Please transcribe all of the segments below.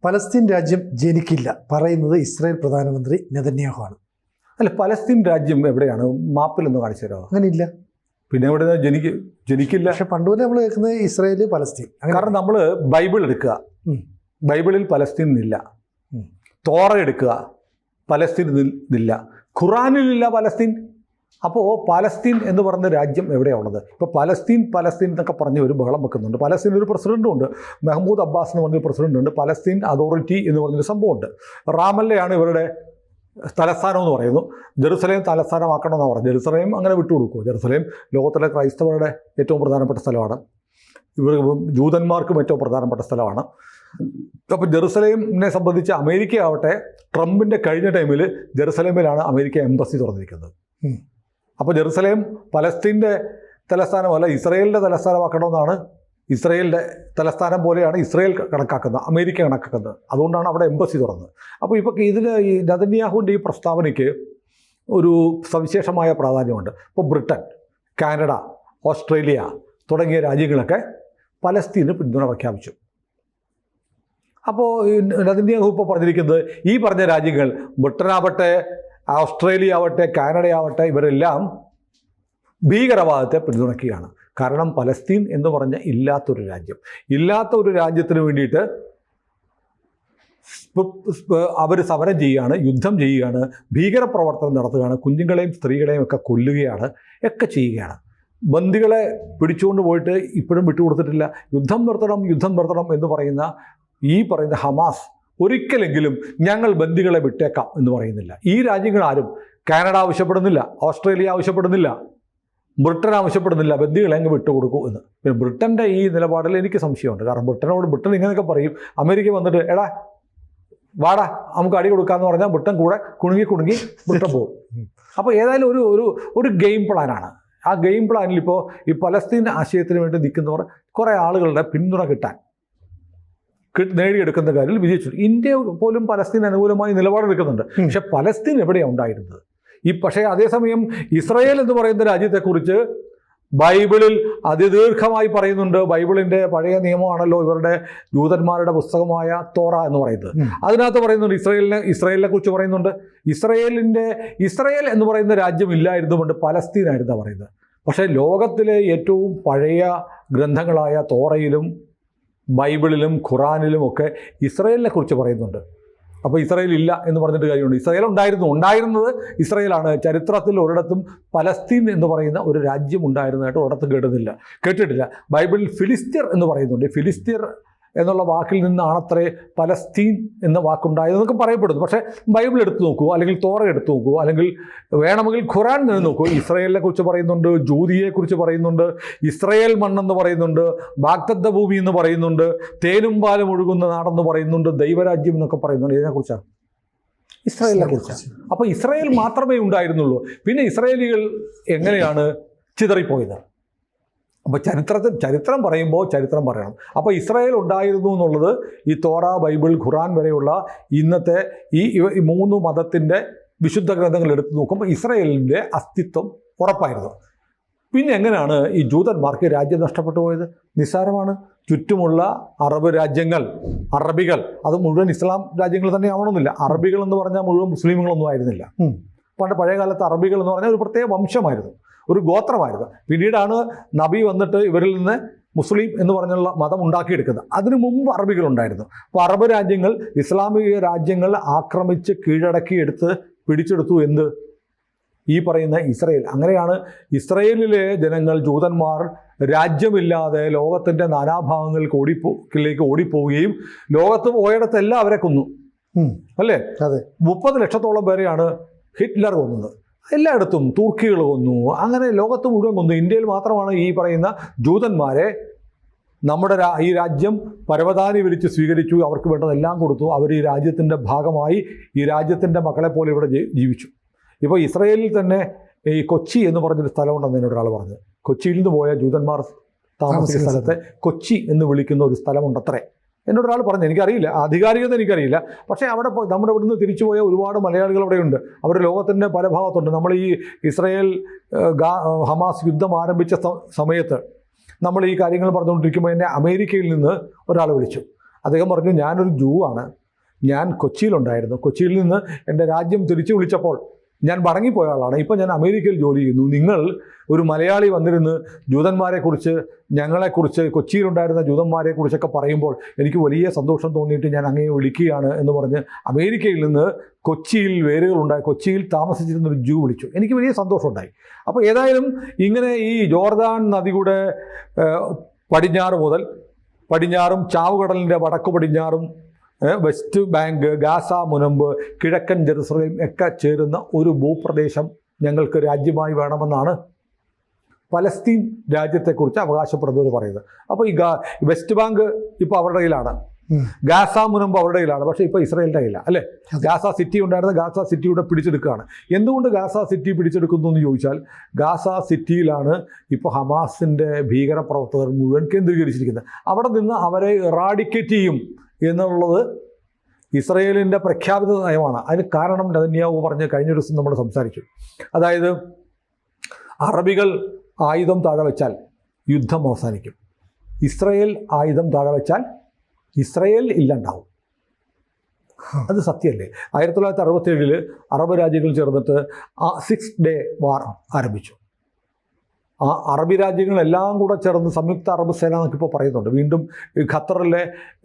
Palestine രാജ്യം ജനിക്കില്ല പറയുന്നത് Israel പ്രധാനമന്ത്രി നെതന്യാഹു ആണ്. അല്ല, പലസ്തീൻ രാജ്യം എവിടെയാണ്? മാപ്പിലൊന്ന് കാണിച്ചു തരാമോ? അങ്ങനെയില്ല. പിന്നെ എവിടെ ജനിക്കില്ല. പക്ഷെ പണ്ടുപോലെ നമ്മൾ കേൾക്കുന്നത് ഇസ്രായേൽ പലസ്തീൻ. കാരണം നമ്മൾ ബൈബിൾ എടുക്കുക, ബൈബിളിൽ പലസ്തീൻ ഇല്ല. തോറ എടുക്കുക, പലസ്തീൻ ഇല്ല. ഖുറാനിലില്ല പലസ്തീൻ. അപ്പോൾ പലസ്തീൻ എന്ന് പറയുന്ന രാജ്യം എവിടെയാണ് ഉള്ളത്? ഇപ്പോൾ പലസ്തീൻ എന്നൊക്കെ പറഞ്ഞ് ഒരു ബഹളം വെക്കുന്നുണ്ട്. പലസ്തീൻ ഒരു പ്രസിഡൻറ്റും ഉണ്ട്, മെഹ്മൂദ് അബ്ബാസ് എന്ന് പറഞ്ഞൊരു പ്രസിഡന്റ് ഉണ്ട്. പലസ്തീൻ അതോറിറ്റി എന്ന് പറഞ്ഞൊരു സംഭവമുണ്ട്. റാമല്ലയാണ് ഇവരുടെ തലസ്ഥാനം എന്ന് പറയുന്നു. ജെറുസലേം തലസ്ഥാനമാക്കണമെന്നാണ് പറഞ്ഞത്. ജെറുസലേം അങ്ങനെ വിട്ടുകൊടുക്കുമോ? ജെറുസലേം ലോകത്തിലെ ക്രൈസ്തവരുടെ ഏറ്റവും പ്രധാനപ്പെട്ട സ്ഥലമാണ്. ഇവർ ജൂതന്മാർക്കും ഏറ്റവും പ്രധാനപ്പെട്ട സ്ഥലമാണ്. അപ്പോൾ ജെറുസലേമിനെ സംബന്ധിച്ച് അമേരിക്ക ആവട്ടെ, ട്രംപിൻ്റെ കഴിഞ്ഞ ടൈമിൽ ജെറുസലേമിലാണ് അമേരിക്ക എംബസി തുറന്നിരിക്കുന്നത്. അപ്പോൾ ജെറുസലേം പലസ്തീൻ്റെ തലസ്ഥാനമല്ല, ഇസ്രയേലിൻ്റെ തലസ്ഥാനമാക്കണമെന്നാണ്. ഇസ്രയേലിൻ്റെ തലസ്ഥാനം പോലെയാണ് ഇസ്രയേൽ കണക്കാക്കുന്നത്, അമേരിക്ക കണക്കാക്കുന്നത്. അതുകൊണ്ടാണ് അവിടെ എംബസി തുറന്നത്. അപ്പോൾ ഇപ്പോൾ ഇതിന് ഈ നെതന്യാഹുവിൻ്റെ ഈ പ്രസ്താവനയ്ക്ക് ഒരു സവിശേഷമായ പ്രാധാന്യമുണ്ട്. ഇപ്പോൾ ബ്രിട്ടൻ, കാനഡ, ഓസ്ട്രേലിയ തുടങ്ങിയ രാജ്യങ്ങളൊക്കെ പലസ്തീന് പിന്തുണ പ്രഖ്യാപിച്ചു. അപ്പോൾ നെതന്യാഹു ഇപ്പോൾ പറഞ്ഞിരിക്കുന്നത് ഈ പറഞ്ഞ രാജ്യങ്ങൾ, ബ്രിട്ടനാവട്ടെ, ഓസ്ട്രേലിയ ആവട്ടെ, കാനഡ ആവട്ടെ, ഇവരെല്ലാം ഭീകരവാദത്തെ പിന്തുണയ്ക്കുകയാണ്. കാരണം പലസ്തീൻ എന്ന് പറഞ്ഞ ഇല്ലാത്ത ഒരു രാജ്യത്തിന് വേണ്ടിയിട്ട് അവർ സമരം ചെയ്യുകയാണ്, യുദ്ധം ചെയ്യുകയാണ്, ഭീകരപ്രവർത്തനം നടത്തുകയാണ്, കുഞ്ഞുങ്ങളെയും സ്ത്രീകളെയും ഒക്കെ കൊല്ലുകയാണ്, ഒക്കെ ചെയ്യുകയാണ്. ബന്ദികളെ പിടിച്ചുകൊണ്ട് പോയിട്ട് ഇപ്പോഴും വിട്ടുകൊടുത്തിട്ടില്ല. യുദ്ധം നിർത്തണം എന്ന് പറയുന്ന ഈ പറയുന്ന ഹമാസ് ഒരിക്കലെങ്കിലും ഞങ്ങൾ ബന്ദികളെ വിട്ടേക്കാം എന്ന് പറയുന്നില്ല. ഈ രാജ്യങ്ങൾ ആരും, കാനഡ ആവശ്യപ്പെടുന്നില്ല, ഓസ്ട്രേലിയ ആവശ്യപ്പെടുന്നില്ല, ബ്രിട്ടൻ ആവശ്യപ്പെടുന്നില്ല ബന്ദികളെ അങ്ങ് വിട്ടുകൊടുക്കൂ എന്ന്. പിന്നെ ബ്രിട്ടൻ്റെ ഈ നിലപാടിൽ എനിക്ക് സംശയമുണ്ട്. കാരണം ബ്രിട്ടൻ ഇങ്ങനെയൊക്കെ പറയും. അമേരിക്ക വന്നിട്ട് എടാ വാടാ നമുക്ക് അടി കൊടുക്കാമെന്ന് പറഞ്ഞാൽ ബ്രിട്ടൻ കൂടെ കുണുങ്ങി ബ്രിട്ടൻ പോകും. അപ്പോൾ ഏതായാലും ഒരു ഗെയിം പ്ലാനാണ്. ആ ഗെയിം പ്ലാനിൽ ഇപ്പോൾ ഈ പലസ്തീൻ ആശയത്തിന് വേണ്ടി നിൽക്കുന്നവർ കുറേ ആളുകളുടെ പിന്തുണ നേടിയെടുക്കുന്ന കാര്യത്തിൽ വിജയിച്ചു. ഇന്ത്യ പോലും പലസ്തീൻ അനുകൂലമായി നിലപാടെടുക്കുന്നുണ്ട്. പക്ഷെ പലസ്തീൻ എവിടെയാണ് ഉണ്ടായിരുന്നത്? പക്ഷേ അതേസമയം ഇസ്രായേൽ എന്ന് പറയുന്ന രാജ്യത്തെക്കുറിച്ച് ബൈബിളിൽ അതിദീർഘമായി പറയുന്നുണ്ട്. ബൈബിളിൻ്റെ പഴയ നിയമമാണല്ലോ ഇവരുടെ ജൂതന്മാരുടെ പുസ്തകമായ തോറ എന്ന് പറയുന്നത്. അതിനകത്ത് പറയുന്നുണ്ട്, ഇസ്രായേലിനെ കുറിച്ച് പറയുന്നുണ്ട്. ഇസ്രായേൽ എന്ന് പറയുന്ന രാജ്യം ഇല്ലായിരുന്നുകൊണ്ട് പലസ്തീനായിരുന്നു പറയുന്നത്. പക്ഷേ ലോകത്തിലെ ഏറ്റവും പഴയ ഗ്രന്ഥങ്ങളായ തോറയിലും ബൈബിളിലും ഖുറാനിലും ഒക്കെ ഇസ്രായേലിനെ കുറിച്ച് പറയുന്നുണ്ട്. അപ്പോൾ ഇസ്രായേൽ ഇല്ല എന്ന് പറഞ്ഞിട്ട് കാര്യമുണ്ട്. ഇസ്രായേൽ ഉണ്ടായിരുന്നത് ഇസ്രായേലാണ്. ചരിത്രത്തിൽ ഒരിടത്തും പലസ്തീൻ എന്ന് പറയുന്ന ഒരു രാജ്യം ഉണ്ടായിരുന്നതായിട്ട് ഒരിടത്തും കേട്ടിട്ടില്ല. ബൈബിളിൽ ഫിലിസ്തീർ എന്ന് പറയുന്നുണ്ട്. ഫിലിസ്തീർ എന്നുള്ള വാക്കിൽ നിന്നാണത്രേ പലസ്തീൻ എന്ന വാക്കുണ്ടായതെന്നൊക്കെ പറയപ്പെടുന്നു. പക്ഷേ ബൈബിൾ എടുത്ത് നോക്കൂ, അല്ലെങ്കിൽ തോറ എടുത്ത് നോക്കൂ, അല്ലെങ്കിൽ വേണമെങ്കിൽ ഖുറാൻ നിന്ന് നോക്കൂ. ഇസ്രായേലിനെ കുറിച്ച് പറയുന്നുണ്ട്, ജൂതിയെക്കുറിച്ച് പറയുന്നുണ്ട്, ഇസ്രായേൽ മണ്ണെന്ന് പറയുന്നുണ്ട്, ബാഗ്ദത്ത ഭൂമി എന്ന് പറയുന്നുണ്ട്, തേനും പാലും ഒഴുകുന്ന നാടെന്ന് പറയുന്നുണ്ട്, ദൈവരാജ്യം എന്നൊക്കെ പറയുന്നുണ്ട്. ഇതിനെക്കുറിച്ചാണ്, ഇസ്രായേലിനെ കുറിച്ചാണ്. അപ്പോൾ ഇസ്രായേൽ മാത്രമേ ഉണ്ടായിരുന്നുള്ളൂ. പിന്നെ ഇസ്രായേലികൾ എങ്ങനെയാണ് ചിതറിപ്പോയത്? അപ്പോൾ ചരിത്രം പറയുമ്പോൾ ചരിത്രം പറയണം. അപ്പോൾ ഇസ്രായേൽ ഉണ്ടായിരുന്നു എന്നുള്ളത് ഈ തോറ, ബൈബിൾ, ഖുറാൻ വരെയുള്ള ഇന്നത്തെ ഈ മൂന്ന് മതത്തിൻ്റെ വിശുദ്ധ ഗ്രന്ഥങ്ങൾ എടുത്ത് നോക്കുമ്പോൾ ഇസ്രായേലിൻ്റെ അസ്തിത്വം ഉറപ്പായിരുന്നു. പിന്നെ എങ്ങനെയാണ് ഈ ജൂതന്മാർക്ക് രാജ്യം നഷ്ടപ്പെട്ടു പോയത്? നിസ്സാരമാണ്. ചുറ്റുമുള്ള അറബ് രാജ്യങ്ങൾ, അറബികൾ, അത് മുഴുവൻ ഇസ്ലാം രാജ്യങ്ങൾ തന്നെ ആവണമെന്നില്ല. അറബികൾ എന്ന് പറഞ്ഞാൽ മുഴുവൻ മുസ്ലിമുകളൊന്നും ആയിരുന്നില്ല. പഴയ കാലത്ത് അറബികൾ എന്ന് പറഞ്ഞാൽ ഒരു പ്രത്യേക വംശമായിരുന്നു, ഒരു ഗോത്രമായിരുന്നു. പിന്നീടാണ് നബി വന്നിട്ട് ഇവരിൽ നിന്ന് മുസ്ലിം എന്ന് പറഞ്ഞുള്ള മതം ഉണ്ടാക്കിയെടുക്കുന്നത്. അതിനു മുമ്പ് അറബികളുണ്ടായിരുന്നു. അപ്പോൾ അറബ് രാജ്യങ്ങൾ ഇസ്ലാമിക രാജ്യങ്ങൾ ആക്രമിച്ച് പിടിച്ചെടുത്തു ഈ പറയുന്ന ഇസ്രായേൽ. അങ്ങനെയാണ് ഇസ്രായേലിലെ ജനങ്ങൾ, ജൂതന്മാർ രാജ്യമില്ലാതെ ലോകത്തിൻ്റെ നാനാഭാഗങ്ങളിലേക്ക് ഓടിപ്പോവുകയും ലോകത്ത് പോയിടത്തെല്ലാം അവരെ കൊന്നു, അല്ലേ? 30 ലക്ഷത്തോളം പേരെയാണ് ഹിറ്റ്ലർ കൊന്നത്. എല്ലായിടത്തും തുർക്കികൾ കൊന്നു, അങ്ങനെ ലോകത്ത് മുഴുവൻ കൊന്നു. ഇന്ത്യയിൽ മാത്രമാണ് ഈ പറയുന്ന ജൂതന്മാരെ നമ്മുടെ ഈ രാജ്യം പരവതാനി വിരിച്ച് സ്വീകരിച്ചു, അവർക്ക് വേണ്ടതെല്ലാം കൊടുത്തു. അവർ ഈ രാജ്യത്തിൻ്റെ ഭാഗമായി, ഈ രാജ്യത്തിൻ്റെ മക്കളെ പോലെ ഇവിടെ ജീവിച്ചു. ഇപ്പോൾ ഇസ്രായേലിൽ തന്നെ ഈ കൊച്ചി എന്ന് പറഞ്ഞൊരു സ്ഥലമുണ്ടെന്ന് എന്നോട് ഒരാൾ പറഞ്ഞത്. കൊച്ചിയിൽ നിന്ന് പോയ ജൂതന്മാർ താമസിക്കുന്ന സ്ഥലത്തെ കൊച്ചി എന്ന് വിളിക്കുന്ന ഒരു സ്ഥലമുണ്ടത്രേ. എന്നോടൊരാൾ പറഞ്ഞു, എനിക്കറിയില്ല, ആധികാരികത എനിക്കറിയില്ല. പക്ഷേ അവിടെ നമ്മുടെ ഇവിടുന്ന് തിരിച്ചുപോയ ഒരുപാട് മലയാളികൾ അവിടെയുണ്ട്. അവർ ലോകത്തിൻ്റെ പല ഭാഗത്തുണ്ട്. നമ്മൾ ഈ ഇസ്രായേൽ ഹമാസ് യുദ്ധം ആരംഭിച്ച സമയത്ത് നമ്മൾ ഈ കാര്യങ്ങൾ പറഞ്ഞുകൊണ്ടിരിക്കുമ്പോൾ എന്നെ അമേരിക്കയിൽ നിന്ന് ഒരാൾ വിളിച്ചു. അദ്ദേഹം പറഞ്ഞു, ഞാനൊരു ജൂ ആണ്, ഞാൻ കൊച്ചിയിലുണ്ടായിരുന്നു, കൊച്ചിയിൽ നിന്ന് എൻ്റെ രാജ്യം തിരിച്ചു വിളിച്ചപ്പോൾ ഞാൻ മടങ്ങിപ്പോയ ആളാണ്, ഇപ്പം ഞാൻ അമേരിക്കയിൽ ജോലി ചെയ്യുന്നു. നിങ്ങൾ ഒരു മലയാളി വന്നിരുന്ന് ജൂതന്മാരെക്കുറിച്ച്, ഞങ്ങളെക്കുറിച്ച്, കൊച്ചിയിലുണ്ടായിരുന്ന ജൂതന്മാരെക്കുറിച്ചൊക്കെ പറയുമ്പോൾ എനിക്ക് വലിയ സന്തോഷം തോന്നിയിട്ട് ഞാൻ അങ്ങയെ വിളിക്കുകയാണ് എന്ന് പറഞ്ഞ് അമേരിക്കയിൽ നിന്ന് കൊച്ചിയിൽ വേരുകളുണ്ടായി, കൊച്ചിയിൽ താമസിച്ചിരുന്നൊരു ജൂ വിളിച്ചു. എനിക്ക് വലിയ സന്തോഷമുണ്ടായി. അപ്പോൾ ഏതായാലും ഇങ്ങനെ ഈ ജോർദാൻ നദിയുടെ പടിഞ്ഞാറ് മുതൽ, പടിഞ്ഞാറും ചാവുകടലിൻ്റെ വടക്കു പടിഞ്ഞാറും വെസ്റ്റ് ബാങ്ക്, ഗാസ മുനമ്പ്, കിഴക്കൻ ജെറുസലേം ഒക്കെ ചേരുന്ന ഒരു ഭൂപ്രദേശം ഞങ്ങൾക്ക് രാജ്യമായി വേണമെന്നാണ് പലസ്തീൻ രാജ്യത്തെക്കുറിച്ച് അവകാശപ്പെടുന്നവർ പറയുന്നത്. അപ്പോൾ ഈ വെസ്റ്റ് ബാങ്ക് ഇപ്പോൾ അവരുടെ കയ്യിലാണ്, ഗാസ മുനമ്പ് അവരുടെ കയ്യിലാണ്, പക്ഷേ ഇപ്പോൾ ഇസ്രായേലിൻ്റെ കയ്യില്ല, അല്ലേ? ഗാസ സിറ്റി ഉണ്ടായിരുന്ന ഗാസ സിറ്റിയുടെ പിടിച്ചെടുക്കുകയാണ്. എന്തുകൊണ്ട് ഗാസ സിറ്റി പിടിച്ചെടുക്കുന്നു എന്ന് ചോദിച്ചാൽ, ഗാസ സിറ്റിയിലാണ് ഇപ്പോൾ ഹമാസിൻ്റെ ഭീകരപ്രവർത്തകർ മുഴുവൻ കേന്ദ്രീകരിച്ചിരിക്കുന്നത്. അവിടെ നിന്ന് അവരെ ഇറാഡിക്കേറ്റ് ചെയ്യും എന്നുള്ളത് ഇസ്രയേലിൻ്റെ പ്രഖ്യാപിത നയമാണ്. അതിന് കാരണം നെതന്യാഹു പറഞ്ഞ് കഴിഞ്ഞ ദിവസം നമ്മൾ സംസാരിച്ചു. അതായത് അറബികൾ ആയുധം താഴെ വെച്ചാൽ യുദ്ധം അവസാനിക്കും, ഇസ്രയേൽ ആയുധം താഴെ വെച്ചാൽ ഇസ്രയേൽ ഇല്ലാണ്ടാവും. അത് സത്യമല്ലേ? 1967 അറബ് രാജ്യങ്ങൾ ചേർന്നിട്ട് 6 ഡേ വാർ ആരംഭിച്ചു. ആ അറബി രാജ്യങ്ങളെല്ലാം കൂടെ ചേർന്ന് സംയുക്ത അറബ് സേന എന്നൊക്കെ ഇപ്പോൾ പറയുന്നുണ്ട്. വീണ്ടും ഖത്തറിലെ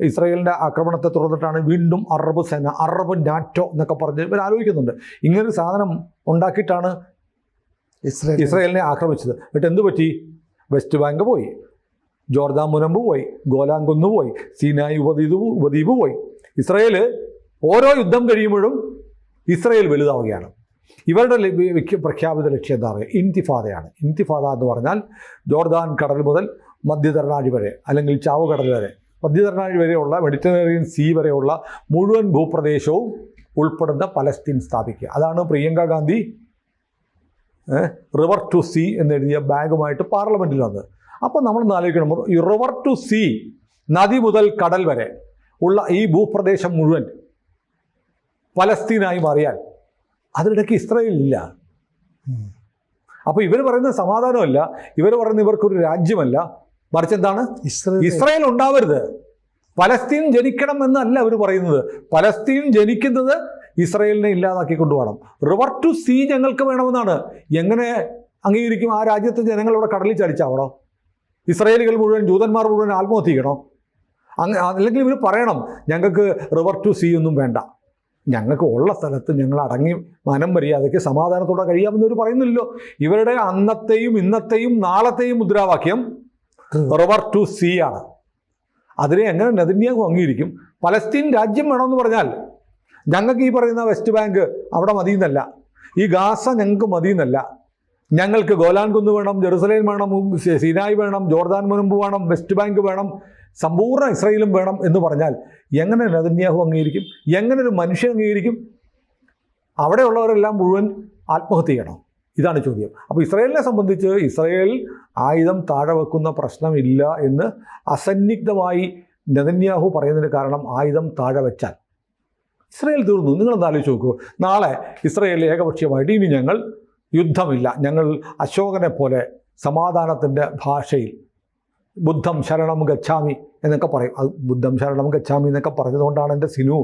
ഇസ്രായേലിൻ്റെ ആക്രമണത്തെ തുടർന്നിട്ടാണ് വീണ്ടും അറബ് സേന, അറബ് നാറ്റോ എന്നൊക്കെ പറഞ്ഞ് ഇവർ ആലോചിക്കുന്നുണ്ട്. ഇങ്ങനൊരു സാധനം ഉണ്ടാക്കിയിട്ടാണ് ഇസ്രായേലിനെ ആക്രമിച്ചത്. എന്നിട്ട് എന്ത് പറ്റി? വെസ്റ്റ് ബാങ്ക് പോയി, ജോർദാൻ മുനമ്പ് പോയി, ഗോലാൻ കുന്ന് പോയി, സീനായി ഉപദ്വീപ് പോയി. ഇസ്രായേൽ ഓരോ യുദ്ധം കഴിയുമ്പോഴും ഇസ്രായേൽ വലുതാവുകയാണ്. ഇവരുടെ പ്രഖ്യാപിത ലക്ഷ്യം എന്താ പറയുക? ഇൻതിഫാദയാണ്. ഇൻതിഫാദ എന്ന് പറഞ്ഞാൽ ജോർദാൻ കടൽ മുതൽ മധ്യധരണാഴി വരെ, അല്ലെങ്കിൽ ചാവുകടൽ വരെ, മധ്യധരണാഴി വരെയുള്ള, മെഡിറ്ററേനിയൻ സീ വരെയുള്ള മുഴുവൻ ഭൂപ്രദേശവും ഉൾപ്പെടുന്ന പലസ്തീൻ സ്ഥാപിക്കുക. അതാണ് Priyanka Gandhi river to sea എന്നെഴുതിയ ബാഗുമായിട്ട് പാർലമെൻറ്റിൽ വന്നത്. അപ്പോൾ നമ്മൾ ആലോചിക്കണം, ഈ റിവർ ടു സീ, നദി മുതൽ കടൽ വരെ ഉള്ള ഈ ഭൂപ്രദേശം മുഴുവൻ പലസ്തീനായി മാറിയാൽ അതിനിടയ്ക്ക് ഇസ്രായേൽ ഇല്ല. അപ്പോൾ ഇവർ പറയുന്നത് സമാധാനമല്ല, ഇവർ പറയുന്നത് ഇവർക്കൊരു രാജ്യമല്ല, മറിച്ച് എന്താണ്? ഇസ്രായേൽ ഉണ്ടാവരുത്, പലസ്തീൻ ജനിക്കണം എന്നല്ല അവർ പറയുന്നത്. പലസ്തീൻ ജനിക്കുന്നത് ഇസ്രായേലിനെ ഇല്ലാതാക്കി കൊണ്ടുപോകണം. റിവർ ടു സീ ഞങ്ങൾക്ക് വേണമെന്നാണ്. എങ്ങനെ അംഗീകരിക്കും? ആ രാജ്യത്തെ ജനങ്ങൾ ഇവിടെ കടലിൽ ചടിച്ചാവണോ? ഇസ്രായേലികൾ മുഴുവൻ, ജൂതന്മാർ മുഴുവൻ ആത്മഹത്യ ചെയ്യണോ? അല്ലെങ്കിൽ ഇവർ പറയണം, ഞങ്ങൾക്ക് റിവർ ടു സീ ഒന്നും വേണ്ട, ഞങ്ങൾക്ക് ഉള്ള സ്ഥലത്ത് ഞങ്ങൾ അടങ്ങി മനം മര്യാദയ്ക്ക് സമാധാനത്തോടെ കഴിയാമെന്നവർ പറയുന്നില്ലല്ലോ. ഇവരുടെ അന്നത്തെയും ഇന്നത്തെയും നാളത്തെയും മുദ്രാവാക്യം റിവർ ടു സീ ആണ്. അതിനെ എങ്ങനെ നെതന്യാഹു അംഗീകരിക്കും? പലസ്തീൻ രാജ്യം വേണമെന്ന് പറഞ്ഞാൽ ഞങ്ങൾക്ക് ഈ പറയുന്ന വെസ്റ്റ് ബാങ്ക് അവിടെ മതിയെന്നല്ല, ഈ ഗാസ ഞങ്ങൾക്ക് മതിയെന്നല്ല, ഞങ്ങൾക്ക് ഗോലാൻ കുന്ന് വേണം, ജെറുസലേം വേണം, സീനായി വേണം, ജോർദാൻ മുനമ്പ് വേണം, വെസ്റ്റ് ബാങ്ക് വേണം, സമ്പൂർണ്ണ ഇസ്രായേലും വേണം എന്ന് പറഞ്ഞാൽ എങ്ങനെ നെതന്യാഹു അംഗീകരിക്കും? എങ്ങനെ ഒരു മനുഷ്യൻ അംഗീകരിക്കും? അവിടെയുള്ളവരെല്ലാം മുഴുവൻ ആത്മഹത്യ ചെയ്യണം? ഇതാണ് ചോദ്യം. അപ്പോൾ ഇസ്രായേലിനെ സംബന്ധിച്ച് ഇസ്രായേൽ ആയുധം താഴെ വെക്കുന്ന പ്രശ്നമില്ല എന്ന് അസന്നിഗ്ധമായി നെതന്യാഹു പറയുന്നതിന് കാരണം, ആയുധം താഴെ വെച്ചാൽ ഇസ്രായേൽ തീർന്നു. നിങ്ങളൊന്ന് ആലോചിച്ച് നോക്കൂ. നാളെ ഇസ്രായേൽ ഏകപക്ഷീയമായിട്ട് ഇനി ഞങ്ങൾ യുദ്ധമില്ല, ഞങ്ങൾ അശോകനെ പോലെ സമാധാനത്തിൻ്റെ ഭാഷയിൽ ബുദ്ധം ശരണം ഗച്ഛാമി എന്നൊക്കെ പറയും. അത് ബുദ്ധം ശരണം ഗച്ഛാമി എന്നൊക്കെ പറഞ്ഞതുകൊണ്ടാണ് എൻ്റെ സിനു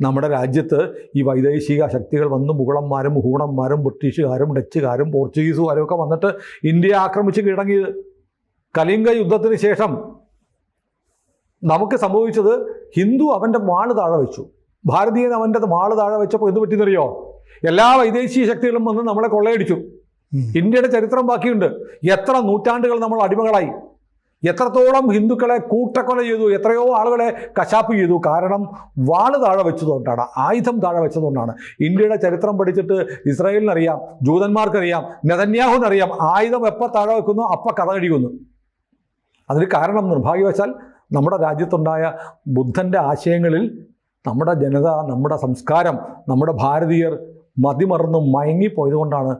നമ്മുടെ രാജ്യത്ത് ഈ വൈദേശിക ശക്തികൾ വന്ന് മുഗളന്മാരും ഹൂണന്മാരും ബ്രിട്ടീഷുകാരും ഡച്ചുകാരും പോർച്ചുഗീസുകാരും ഒക്കെ വന്നിട്ട് ഇന്ത്യയെ ആക്രമിച്ച് കീഴടങ്ങിയത്. കലിംഗ യുദ്ധത്തിന് ശേഷം നമുക്ക് സംഭവിച്ചത്, ഹിന്ദു അവൻ്റെ വാള് താഴെ വെച്ചു, ഭാരതീയൻ അവൻ്റെ വാള് താഴെ വെച്ചപ്പോൾ എന്ത് പറ്റിയെന്നറിയോ? എല്ലാ വൈദേശിക ശക്തികളും വന്ന് നമ്മളെ കൊള്ളയടിച്ചു. ഇന്ത്യയുടെ ചരിത്രം ബാക്കിയുണ്ട്. എത്ര നൂറ്റാണ്ടുകൾ നമ്മൾ അടിമകളായി, എത്രത്തോളം ഹിന്ദുക്കളെ കൂട്ടക്കൊല ചെയ്തു, എത്രയോ ആളുകളെ കശാപ്പ് ചെയ്തു. കാരണം വാള് താഴെ വെച്ചതുകൊണ്ടാണ്, ആയുധം താഴെ വെച്ചതുകൊണ്ടാണ്. ഇന്ത്യയുടെ ചരിത്രം പഠിച്ചിട്ട് ഇസ്രായേലിനറിയാം, ജൂതന്മാർക്കറിയാം, നെതന്യാഹുവിനറിയാം, ആയുധം എപ്പോൾ താഴെ വെക്കുന്നു അപ്പം കഥ കഴിയുന്നു. അതിന് കാരണം നിർഭാഗ്യവശാൽ നമ്മുടെ രാജ്യത്തുണ്ടായ ബുദ്ധൻ്റെ ആശയങ്ങളിൽ നമ്മുടെ ജനത, നമ്മുടെ സംസ്കാരം, നമ്മുടെ ഭാരതീയർ മതിമറന്ന് മയങ്ങിപ്പോയതുകൊണ്ടാണ്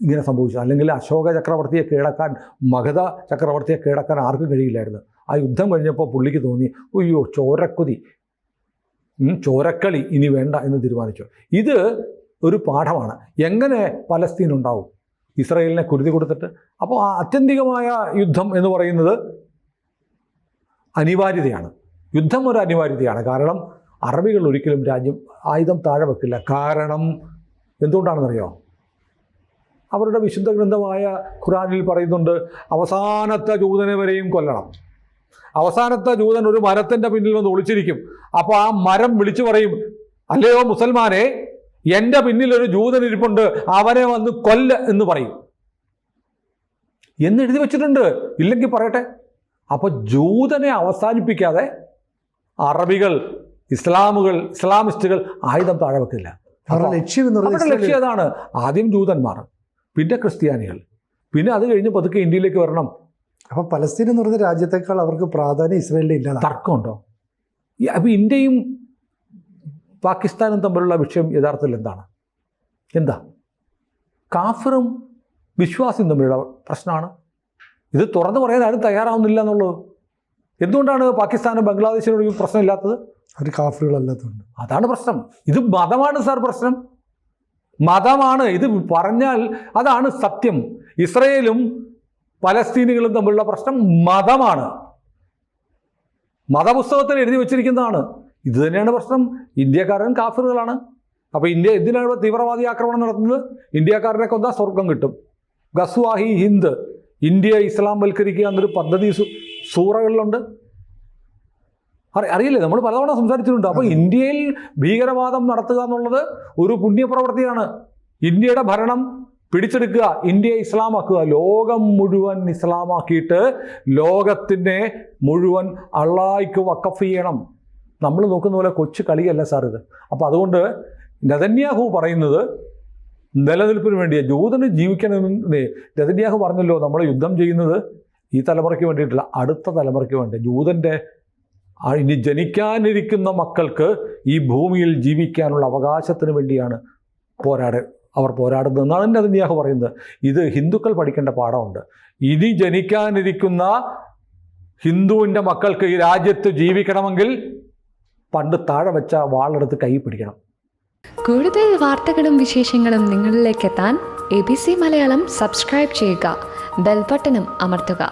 ഇങ്ങനെ സംഭവിച്ചത്. അല്ലെങ്കിൽ അശോക ചക്രവർത്തിയെ കീഴടക്കാൻ, മഗധ ചക്രവർത്തിയെ കീഴടക്കാൻ ആർക്കും കഴിയില്ലായിരുന്നു. ആ യുദ്ധം കഴിഞ്ഞപ്പോൾ പുള്ളിക്ക് തോന്നി, അയ്യോ ചോരക്കൊതി, ചോരക്കളി ഇനി വേണ്ട എന്ന് തീരുമാനിച്ചു. ഇത് ഒരു പാഠമാണ്. എങ്ങനെ പലസ്തീൻ ഉണ്ടാവും ഇസ്രായേലിനെ കുരുതി കൊടുത്തിട്ട്? അപ്പോൾ ആ ആത്യന്തികമായ യുദ്ധം എന്ന് പറയുന്നത് അനിവാര്യതയാണ്. യുദ്ധം ഒരു അനിവാര്യതയാണ്. കാരണം അറബികൾ ഒരിക്കലും ആയുധം താഴെ വെക്കില്ല. കാരണം എന്തുകൊണ്ടാണെന്നറിയോ? അവരുടെ വിശുദ്ധ ഗ്രന്ഥമായ ഖുറാനിൽ പറയുന്നുണ്ട്, അവസാനത്തെ ജൂതനെ വരെയും കൊല്ലണം. അവസാനത്തെ ജൂതൻ ഒരു മരത്തിൻ്റെ പിന്നിൽ വന്ന് ഒളിച്ചിരിക്കും. അപ്പോൾ ആ മരം വിളിച്ചു പറയും, അല്ലയോ മുസൽമാനെ, എൻ്റെ പിന്നിൽ ഒരു ജൂതൻ ഇരിപ്പുണ്ട്, അവനെ വന്ന് കൊല്ല എന്ന് പറയും എന്ന് എഴുതി വെച്ചിട്ടുണ്ട്. ഇല്ലെങ്കിൽ പറയട്ടെ. അപ്പോൾ ജൂതനെ അവസാനിപ്പിക്കാതെ അറബികൾ, ഇസ്ലാമിസ്റ്റുകൾ ആയുധം താഴെ വെക്കില്ല. അവരുടെ ലക്ഷ്യം എന്ന് അവരുടെ ലക്ഷ്യം അതാണ്. ആദ്യം ജൂതന്മാർ, പിന്നെ ക്രിസ്ത്യാനികൾ, പിന്നെ അത് കഴിഞ്ഞ് പതുക്കെ ഇന്ത്യയിലേക്ക് വരണം. അപ്പോൾ പലസ്തീൻ എന്ന് പറയുന്ന രാജ്യത്തെക്കാൾ അവർക്ക് പ്രാധാന്യം ഇസ്രായേലിൽ ഇല്ല. തർക്കമുണ്ടോ? അപ്പോൾ ഇന്ത്യയും പാകിസ്ഥാനും തമ്മിലുള്ള വിഷയം യഥാർത്ഥത്തിൽ എന്താ? കാഫിറും വിശ്വാസിയും തമ്മിലുള്ള പ്രശ്നമാണ്. ഇത് തുറന്നു പറയാൻ ആരും തയ്യാറാവുന്നില്ല എന്നുള്ളത്. എന്തുകൊണ്ടാണ് പാകിസ്ഥാനും ബംഗ്ലാദേശിനോട് ഈ പ്രശ്നമില്ലാത്തത്? അവർ കാഫിറുകളല്ലാത്തതുകൊണ്ട്. അതാണ് പ്രശ്നം. ഇത് മതമാണ് സാർ പ്രശ്നം. മതമാണ് ഇത് പറഞ്ഞാൽ അതാണ് സത്യം. ഇസ്രയേലും പലസ്തീനികളും തമ്മിലുള്ള പ്രശ്നം മതമാണ്. മതപുസ്തകത്തിൽ എഴുതി വച്ചിരിക്കുന്നതാണ്. ഇത് തന്നെയാണ് പ്രശ്നം. ഇന്ത്യക്കാരൻ കാഫിറുകളാണ്. അപ്പോൾ ഇന്ത്യ എന്തിനാണ് തീവ്രവാദി ആക്രമണം നടത്തുന്നത്? ഇന്ത്യക്കാരനെ കൊന്നാൽ സ്വർഗം കിട്ടും. ഗസ്വാഹി ഹിന്ദ്, ഇന്ത്യയെ ഇസ്ലാം വൽക്കരിക്കുക എന്നൊരു പദ്ധതി സൂറകളിലുണ്ട്. അറിയില്ലേ? നമ്മൾ പലതവണ സംസാരിച്ചിട്ടുണ്ട്. അപ്പോൾ ഇന്ത്യയിൽ ഭീകരവാദം നടത്തുക എന്നുള്ളത് ഒരു പുണ്യപ്രവൃത്തിയാണ്. ഇന്ത്യയുടെ ഭരണം പിടിച്ചെടുക്കുക, ഇന്ത്യയെ ഇസ്ലാമാക്കുക, ലോകം മുഴുവൻ ഇസ്ലാമാക്കിയിട്ട് ലോകത്തിനെ മുഴുവൻ അള്ളാഹ്ക്ക് വഖഫ് ചെയ്യണം. നമ്മൾ നോക്കുന്ന പോലെ കൊച്ചു കളിയല്ല സാർ ഇത്. അപ്പോൾ അതുകൊണ്ട് നെതന്യാഹു പറയുന്നത് നിലനിൽപ്പിന് വേണ്ടിയാണ്, ജൂതന് ജീവിക്കണമെന്ന് നെതന്യാഹു പറഞ്ഞല്ലോ. നമ്മൾ യുദ്ധം ചെയ്യുന്നത് ഈ തലമുറയ്ക്ക് വേണ്ടിയിട്ടില്ല, അടുത്ത തലമുറയ്ക്ക് വേണ്ടി. ജൂതൻ്റെ ഇനി ജനിക്കാനിരിക്കുന്ന മക്കൾക്ക് ഈ ഭൂമിയിൽ ജീവിക്കാനുള്ള അവകാശത്തിന് വേണ്ടിയാണ് അവർ പോരാടുന്നതെന്നാണ് നെതന്യാഹു പറയുന്നത്. ഇത് ഹിന്ദുക്കൾ പഠിക്കേണ്ട പാഠമുണ്ട്. ഇനി ജനിക്കാനിരിക്കുന്ന ഹിന്ദുവിൻ്റെ മക്കൾക്ക് ഈ രാജ്യത്ത് ജീവിക്കണമെങ്കിൽ പണ്ട് താഴെ വെച്ച വാളെടുത്ത് കൈ പിടിക്കണം. കൂടുതൽ വാർത്തകളും വിശേഷങ്ങളും നിങ്ങളിലേക്ക് എത്താൻ ABC മലയാളം സബ്സ്ക്രൈബ് ചെയ്യുക, ബെൽ ബട്ടണും അമർത്തുക.